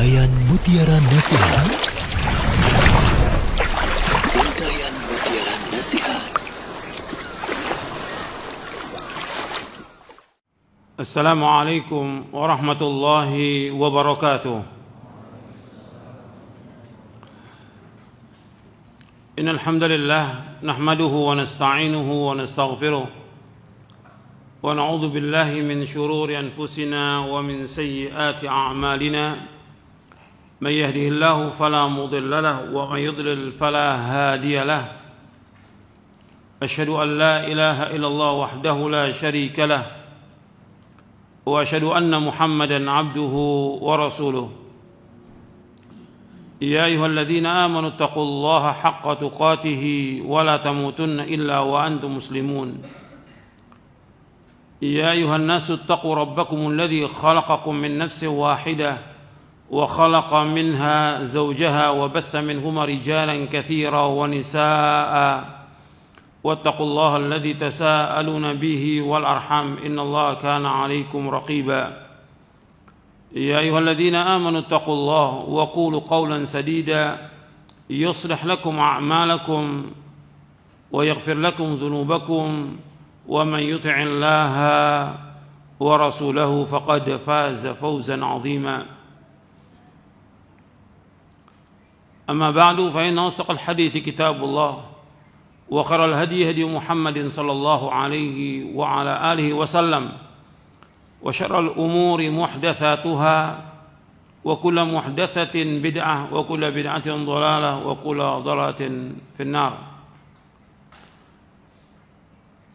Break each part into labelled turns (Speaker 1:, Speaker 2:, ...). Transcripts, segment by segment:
Speaker 1: Untayan Mutiara Nasihat. Untayan Mutiara Nasihat.
Speaker 2: Assalamualaikum warahmatullahi wabarakatuh. Innal hamdalillah nahmaduhu wa nasta'inuhu wa nastaghfiruh. ونعوذ بالله من شرور أنفسنا ومن سيئات أعمالنا من يهده الله فلا مضل له ومن يضلل فلا هادي له أشهد أن لا إله إلا الله وحده لا شريك له وأشهد أن محمدا عبده ورسوله يا أيها الذين آمنوا اتقوا الله حق تقاته ولا تموتن إلا وأنتم مسلمون يا أيها الناس اتقوا ربكم الذي خلقكم من نفس واحدة وخلق منها زوجها وبث منهما رجالا كثيرا ونساء واتقوا الله الذي تساءلون به والأرحام إن الله كان عليكم رقيبا يا أيها الذين آمنوا اتقوا الله وقولوا قولا سديدا يصلح لكم أعمالكم ويغفر لكم ذنوبكم ومن يطع الله ورسوله فقد فاز فوزا عظيما أما بعد فإن أصدق الحديث كتاب الله وخير الهدي هدي محمد صلى الله عليه وعلى آله وسلم وشر الأمور محدثاتها وكل محدثة بدعة وكل بدعة ضلالة وكل ضلالة في النار.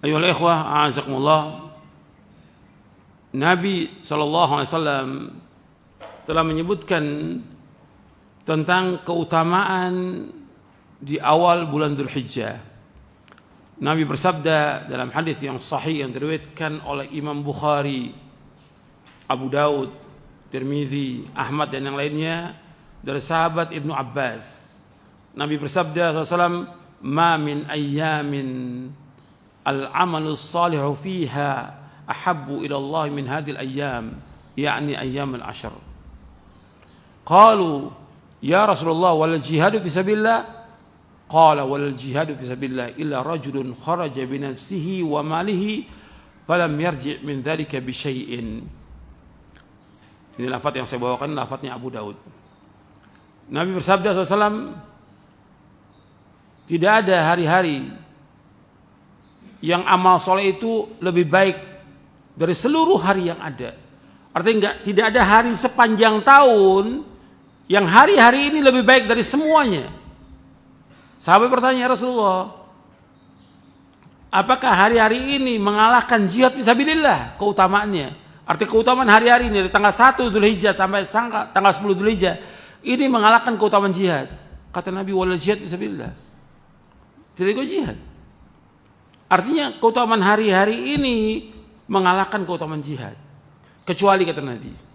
Speaker 2: Ayolah ikhwah, a'azakumullah. Nabi SAW telah menyebutkan tentang keutamaan di awal bulan Dzulhijjah. Nabi bersabda dalam hadis yang sahih yang diriwayatkan oleh Imam Bukhari, Abu Daud, Tirmizi, Ahmad dan yang lainnya dari sahabat Ibnu Abbas. Nabi bersabda SAW, "Ma min ayyamin al-amalu salihu fiha ahabbu ila Allah min hadhil ayyam, yakni ayyam al-ashr." Qalu ya Rasulullah wal jihadu fi sabilillah? Qala wal jihadu fi sabilillah illa rajulun kharaja bi nafsihi wa malihi falam yarji' min dhalika bi syai'in. Ini lafaz yang saya bawakan, lafaznya Abu Daud. Nabi bersabda SAW, tidak ada hari-hari yang amal soleh itu lebih baik dari seluruh hari yang ada. Artinya tidak ada hari sepanjang tahun yang hari-hari ini lebih baik dari semuanya. Sahabat bertanya, ya Rasulullah, apakah hari-hari ini mengalahkan jihad fisabilillah keutamaannya? Arti keutamaan hari-hari ini dari tanggal 1 Dzulhijjah sampai tanggal 10 Dzulhijjah ini mengalahkan keutamaan jihad. Kata Nabi, wal jihad fisabilillah. Tidak ikut jihad. Artinya keutamaan hari-hari ini mengalahkan keutamaan jihad. Kecuali kata Nabi,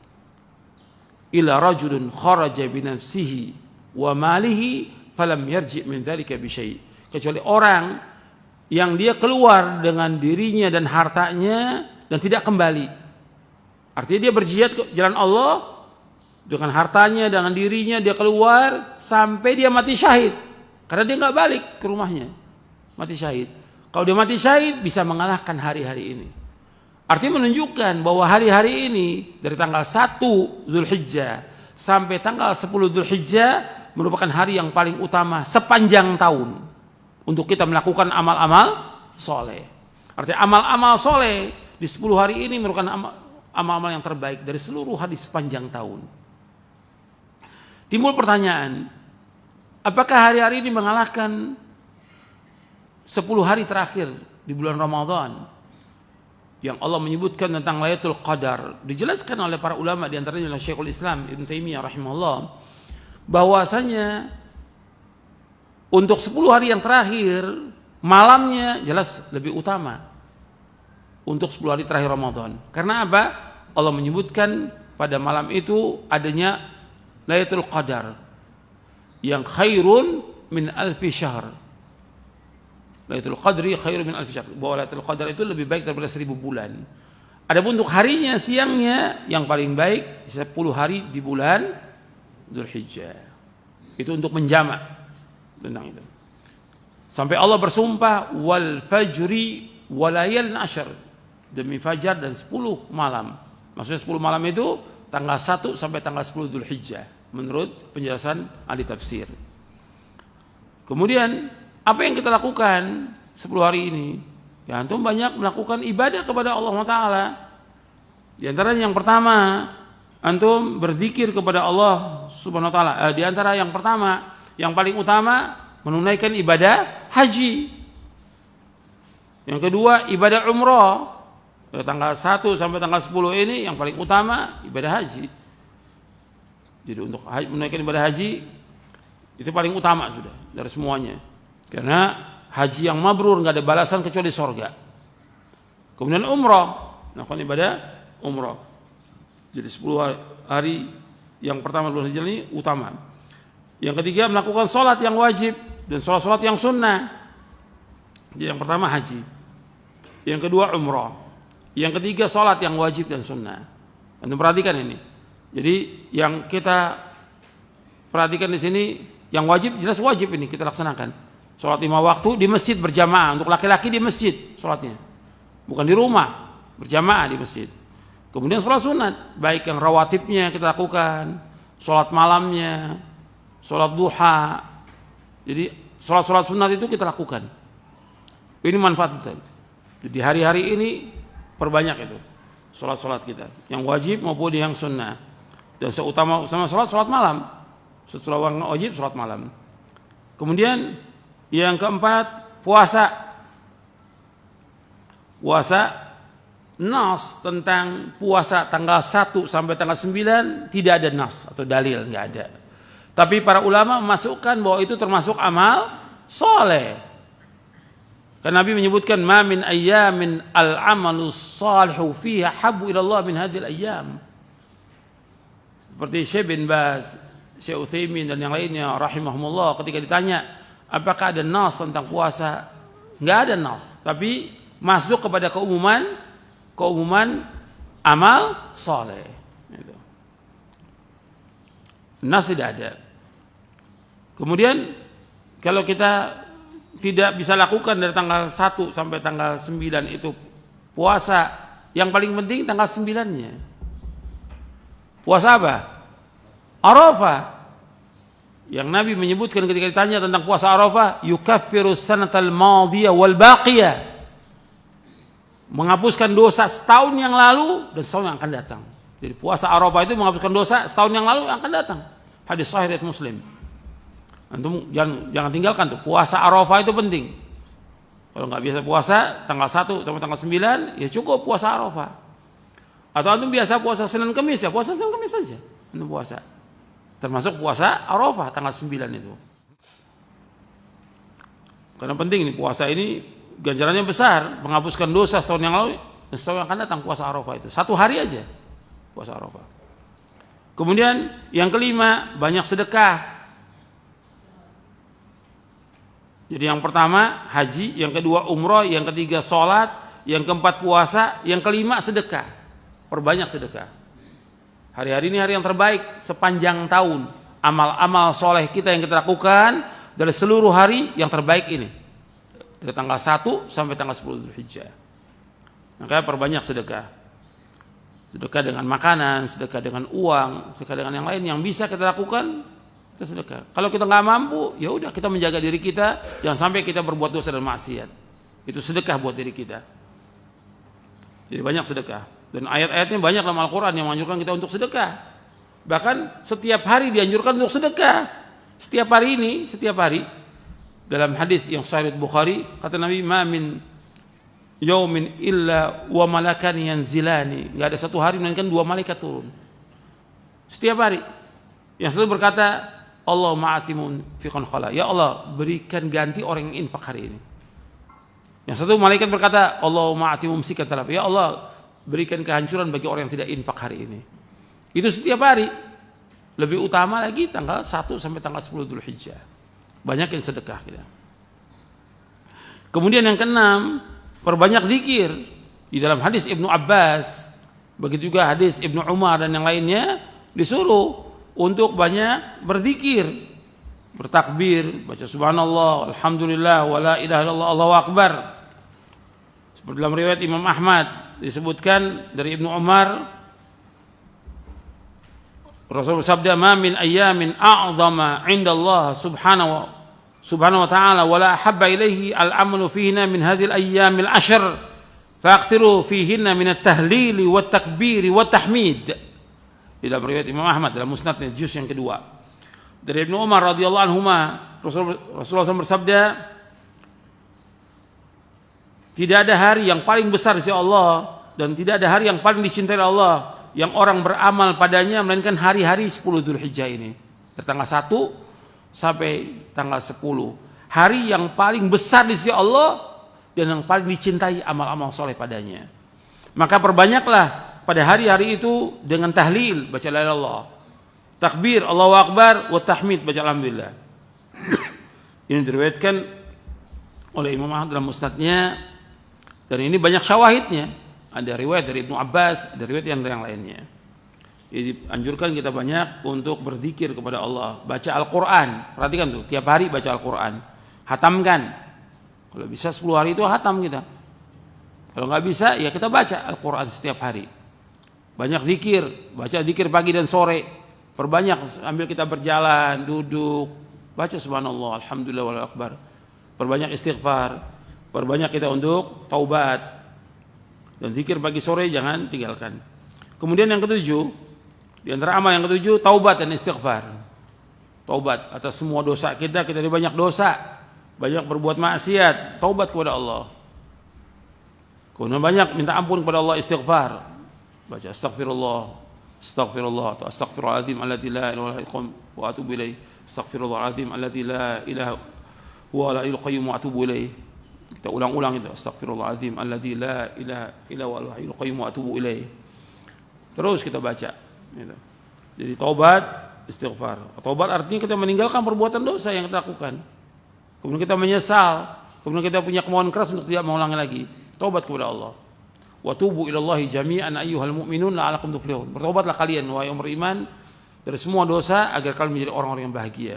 Speaker 2: illa rajulun kharaja bi nafsihi wa malihi falam yarji' min dzalika bi syai'. Kecuali orang yang dia keluar dengan dirinya dan hartanya dan tidak kembali. Artinya dia berjihad ke jalan Allah dengan hartanya, dengan dirinya, dia keluar sampai dia mati syahid. Karena dia enggak balik ke rumahnya. Mati syahid. Kalau dia mati syahid bisa mengalahkan hari-hari ini. Artinya menunjukkan bahwa hari-hari ini dari tanggal 1 Dzulhijjah sampai tanggal 10 Dzulhijjah merupakan hari yang paling utama sepanjang tahun untuk kita melakukan amal-amal soleh. Artinya amal-amal soleh di 10 hari ini merupakan amal-amal yang terbaik dari seluruh hari sepanjang tahun. Timbul pertanyaan, apakah hari-hari ini mengalahkan 10 hari terakhir di bulan Ramadan yang Allah menyebutkan tentang Lailatul Qadar? Dijelaskan oleh para ulama, di antaranya oleh Syekhul Islam Ibnu Taimiyah rahimahullah, bahwasanya untuk 10 hari yang terakhir malamnya jelas lebih utama untuk 10 hari terakhir Ramadan. Karena apa? Allah menyebutkan pada malam itu adanya Lailatul Qadar yang khairun min alfi syahr. Lailatul Qadri khairu min alfi syahr. Bahwa Lailatul Qadar itu lebih baik daripada 1000 bulan. Adapun untuk harinya, siangnya yang paling baik 10 hari di bulan Dzulhijjah. Itu untuk menjamak tentang itu. Sampai Allah bersumpah wal fajri walayalin asyr, demi fajar dan 10 malam. Maksudnya 10 malam itu tanggal 1 sampai tanggal 10 Dzulhijjah menurut penjelasan ahli tafsir. Kemudian apa yang kita lakukan 10 hari ini? Ya, antum banyak melakukan ibadah kepada Allah Taala. Di antaranya yang pertama, antum berzikir kepada Allah Subhanahu wa taala. Di antara yang pertama, yang paling utama menunaikan ibadah haji. Yang kedua, ibadah umrah. Dari tanggal 1 sampai tanggal 10 ini yang paling utama ibadah haji. Jadi untuk menunaikan ibadah haji itu paling utama sudah dari semuanya. Karena haji yang mabrur nggak ada balasan kecuali sorga. Kemudian umrah, melakukan ibadah umrah. Jadi 10 hari yang pertama bulan Hijrah ini utama. Yang ketiga melakukan sholat yang wajib dan sholat-sholat yang sunnah. Jadi yang pertama haji, yang kedua umrah, yang ketiga sholat yang wajib dan sunnah. Anda perhatikan ini. Jadi yang kita perhatikan di sini, yang wajib jelas wajib ini kita laksanakan. Sholat 5 waktu di masjid berjamaah, untuk laki-laki di masjid sholatnya, bukan di rumah, berjamaah di masjid. Kemudian sholat sunat, baik yang rawatibnya kita lakukan, sholat malamnya, sholat duha. Jadi sholat-sholat sunat itu kita lakukan. Ini manfaat betul. Jadi hari-hari ini perbanyak itu sholat-sholat kita, yang wajib maupun yang sunnah. Dan seutama sholat malam. Setelah wajib sholat malam. Kemudian yang keempat puasa. Nas tentang puasa tanggal 1 sampai tanggal 9 tidak ada nas atau dalil, nggak ada. Tapi para ulama memasukkan bahwa itu termasuk amal soleh. Karena Nabi menyebutkan ma min ayyamin al-amalu salihu fiha habbu ila Allah min hadhil ayyam. Seperti Syekh bin Baz, Syekh Utsaimin dan yang lainnya rahimahumullah ketika ditanya apakah ada nas tentang puasa, nggak ada nas, tapi masuk kepada keumuman amal soleh. Nas tidak ada. Kemudian kalau kita tidak bisa lakukan dari tanggal 1 sampai tanggal 9 itu puasa, yang paling penting tanggal 9-nya. Puasa apa? Arafah. Yang Nabi menyebutkan ketika ditanya tentang puasa Arafah, yukaffiru sanatal madiyah wal baqiyah. Menghapuskan dosa setahun yang lalu dan setahun yang akan datang. Jadi puasa Arafah itu menghapuskan dosa setahun yang lalu yang akan datang. Hadis sahih riwayat Muslim. Antum jangan tinggalkan tuh, puasa Arafah itu penting. Kalau nggak biasa puasa tanggal 1 sampai tanggal 9 ya cukup puasa Arafah. Atau antum biasa puasa Senin Kamis ya puasa Senin Kamis saja antum puasa. Termasuk puasa Arafah tanggal 9 itu. Karena penting nih puasa ini ganjarannya besar, menghapuskan dosa setahun yang lalu dan setahun yang akan datang puasa Arafah itu. 1 hari aja puasa Arafah. Kemudian yang kelima banyak sedekah. Jadi yang pertama haji, yang kedua umroh, yang ketiga sholat, yang keempat puasa, yang kelima sedekah. Perbanyak sedekah. Hari-hari ini hari yang terbaik sepanjang tahun. Amal-amal soleh kita yang kita lakukan dari seluruh hari yang terbaik ini. Dari tanggal 1 sampai tanggal 10 Dzulhijjah. Makanya perbanyak sedekah. Sedekah dengan makanan, sedekah dengan uang, sedekah dengan yang lain yang bisa kita lakukan. Kita sedekah. Kalau kita nggak mampu, ya udah kita menjaga diri kita, jangan sampai kita berbuat dosa dan maksiat. Itu sedekah buat diri kita. Jadi banyak sedekah. Dan ayat-ayatnya banyak dalam Al-Quran yang menganjurkan kita untuk sedekah. Bahkan setiap hari dianjurkan untuk sedekah. Setiap hari dalam hadis yang sahih Bukhari kata Nabi, "Ma min yaumin illa wa malakani yanzilani." Enggak ada satu hari melainkan 2 malaikat turun. Setiap hari. Yang satu berkata, "Allahumma atimun fiqan khala." Ya Allah, berikan ganti orang yang infak hari ini. Yang satu malaikat berkata, "Allahumma atimum sikat talab." Ya Allah, berikan kehancuran bagi orang yang tidak infak hari ini. Itu setiap hari. Lebih utama lagi tanggal 1 sampai tanggal 10 Dzulhijjah. Banyak yang sedekah kita. Kemudian yang keenam, perbanyak zikir. Di dalam hadis Ibnu Abbas, begitu juga hadis Ibnu Umar dan yang lainnya, disuruh untuk banyak berzikir, bertakbir, baca subhanallah, alhamdulillah, wala ilaha illallah, Allahu akbar. Seperti dalam riwayat Imam Ahmad disebutkan dari Ibnu Umar, Rasul bersabda, "Ma min ayyamin a'zama 'inda Allah subhanahu wa ta'ala wala ahabba ilaihi al-'amalu fihinna min hadhil ayyamil 'ashr fa'akthiru fihinna min at-tahlil wa at-takbir wa at-tahmid." Di dalam riwayat Imam Ahmad dalam Musnadnya juz yang kedua. Dari Ibnu Umar radhiyallahu anhuma, Rasulullah SAW bersabda, tidak ada hari yang paling besar di sisi Allah dan tidak ada hari yang paling dicintai Allah yang orang beramal padanya melainkan hari-hari 10 Dzulhijjah ini. Dari tanggal 1 sampai tanggal 10. Hari yang paling besar di sisi Allah dan yang paling dicintai amal-amal soleh padanya. Maka perbanyaklah pada hari-hari itu dengan tahlil, baca la ilaha illallah, takbir, Allahu akbar, wa tahmid, baca alhamdulillah. Ini diriwayatkan oleh Imam Ahmad dalam musnadnya, dan ini banyak syawahidnya. Ada riwayat dari Ibnu Abbas, ada riwayat yang lainnya. Jadi anjurkan kita banyak untuk berzikir kepada Allah, baca Al-Quran. Perhatikan tuh, tiap hari baca Al-Quran, hatamkan. Kalau bisa 10 hari itu hatam kita. Kalau nggak bisa, ya kita baca Al-Quran setiap hari. Banyak zikir, baca zikir pagi dan sore. Perbanyak, ambil kita berjalan, duduk, baca subhanallah, alhamdulillah, wallahu akbar. Perbanyak istighfar, perbanyak kita untuk taubat. Dan zikir pagi sore jangan tinggalkan. Kemudian yang ketujuh, di antara amal yang ketujuh, taubat dan istighfar. Taubat atas semua dosa kita ada banyak dosa, banyak berbuat maksiat, taubat kepada Allah. Kemudian banyak minta ampun kepada Allah, istighfar. Baca astagfirullah, astagfirullah atau astagfirullahaladzim alladzi la ilaha illa huwa wa atubu ilaih. Astagfirullahaladzim alladzi la ilaha huwa la ilaha qayyum wa atubu ilaih. Kita ulang-ulang itu, astagfirullahaladzim alladzi la ilaha illa huwal hayyul qayyum wa atubu ilaih. Terus kita baca gitu. Jadi taubat, istighfar. Taubat artinya kita meninggalkan perbuatan dosa yang kita lakukan. Kemudian kita menyesal, kemudian kita punya kemauan keras untuk tidak mengulangi lagi. Taubat kepada Allah. Wa tubu ilallahi jami'an ayyuhal mu'minun la'alakum tuflihun. Bertobatlah kalian wahai orang beriman dari semua dosa agar kalian menjadi orang-orang yang bahagia.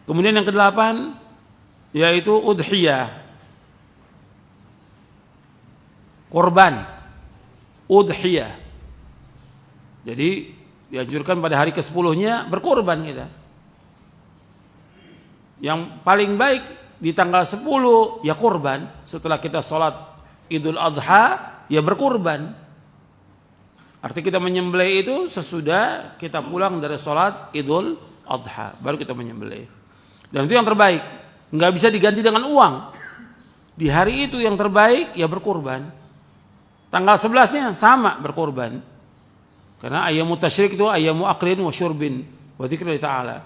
Speaker 2: Kemudian yang kedelapan yaitu udhiyah, korban, udhiyah. Jadi dianjurkan pada hari ke-10-nya berkorban kita. Yang paling baik di tanggal 10 ya korban. Setelah kita sholat Idul Adha ya berkorban. Arti kita menyembelih itu sesudah kita pulang dari sholat Idul Adha, baru kita menyembelih. Dan itu yang terbaik. Nggak bisa diganti dengan uang. Di hari itu yang terbaik ya berkorban. Tanggal 11-nya sama berkorban. Karena ayyamu tasyrik itu ayyamu aklin wa syurbin wa dzikrillah ta'ala.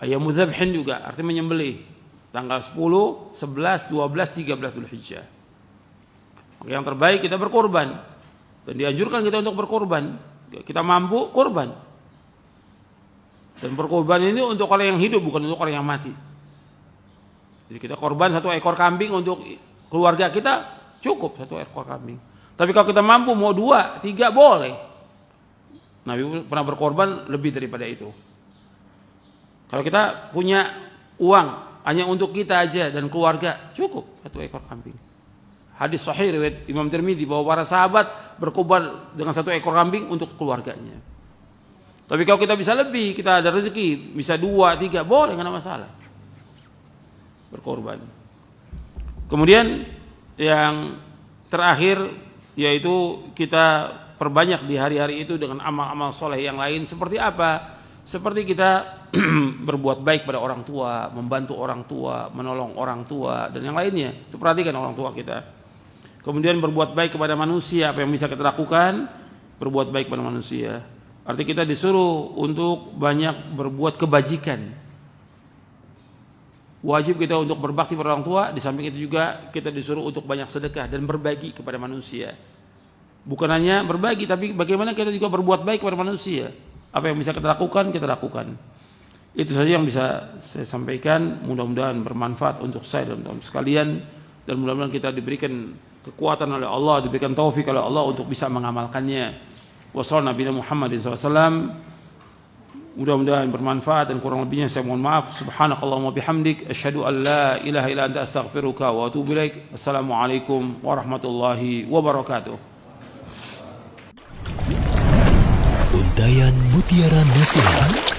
Speaker 2: Ayyamu dzabhin juga artinya menyembelih. Tanggal 10, 11, 12, 13 Dzulhijjah. Maka yang terbaik kita berkorban. Dan dianjurkan kita untuk berkorban. Kita mampu korban. Dan berkorban ini untuk orang yang hidup, bukan untuk orang yang mati. Jadi kita korban 1 ekor kambing untuk keluarga kita, cukup 1 ekor kambing. Tapi kalau kita mampu mau 2, 3 boleh. Nabi pernah berkorban lebih daripada itu. Kalau kita punya uang hanya untuk kita aja dan keluarga, cukup 1 ekor kambing. Hadis sahih riwayat Imam Tirmidzi bahwa para sahabat berkorban dengan 1 ekor kambing untuk keluarganya. Tapi kalau kita bisa lebih, kita ada rezeki, bisa 2, 3, boleh, nggak ada masalah. Berkorban. Kemudian yang terakhir yaitu kita perbanyak di hari-hari itu dengan amal-amal soleh yang lain. Seperti apa? Seperti kita berbuat baik pada orang tua, membantu orang tua, menolong orang tua, dan yang lainnya. Itu perhatikan orang tua kita. Kemudian berbuat baik kepada manusia, apa yang bisa kita lakukan? Berbuat baik kepada manusia. Artinya kita disuruh untuk banyak berbuat kebajikan. Wajib kita untuk berbakti pada orang tua, di samping itu juga kita disuruh untuk banyak sedekah dan berbagi kepada manusia. Bukan hanya berbagi, tapi bagaimana kita juga berbuat baik kepada manusia. Apa yang bisa kita lakukan, kita lakukan. Itu saja yang bisa saya sampaikan. Mudah-mudahan bermanfaat untuk saya dan untuk sekalian. Dan mudah-mudahan kita diberikan kekuatan oleh Allah, diberikan taufik oleh Allah untuk bisa mengamalkannya. Wa sallallahu Nabi Muhammadin SAW. Mudah-mudahan bermanfaat, dan kurang lebihnya saya mohon maaf. Subhanakallahumma bihamdik, asyhadu an la ilaha illa anta astaghfiruka wa atubu ilaik. Assalamualaikum warahmatullahi wabarakatuh.
Speaker 1: Untayan Mutiara Nasihat.